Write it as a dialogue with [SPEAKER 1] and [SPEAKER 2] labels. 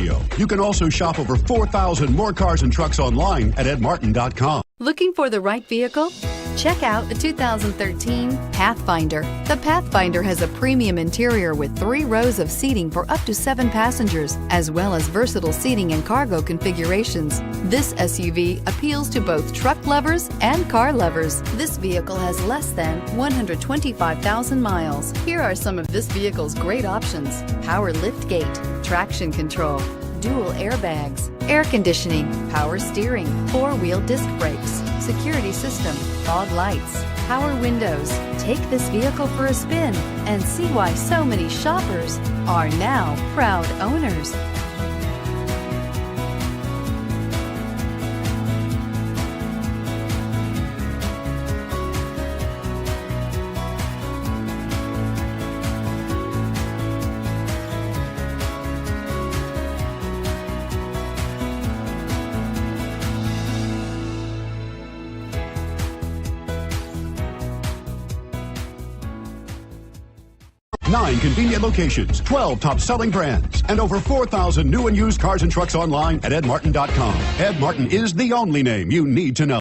[SPEAKER 1] video. You can also shop over 4,000 more cars and trucks online at edmartin.com.
[SPEAKER 2] Looking for the right vehicle? Check out the 2013 Pathfinder. The Pathfinder has a premium interior with 3 rows of seating for up to 7 passengers, as well as versatile seating and cargo configurations. This SUV appeals to both truck lovers and car lovers. This vehicle has less than 125,000 miles. Here are some of this vehicle's great options: power liftgate, traction control, dual airbags, air conditioning, power steering, 4-wheel disc brakes, security system, fog lights, power windows. Take this vehicle for a spin and see why so many shoppers are now proud owners.
[SPEAKER 1] Nine convenient locations, 12 top-selling brands, and over 4,000 new and used cars and trucks online at edmartin.com. Ed Martin is the only name you need to know.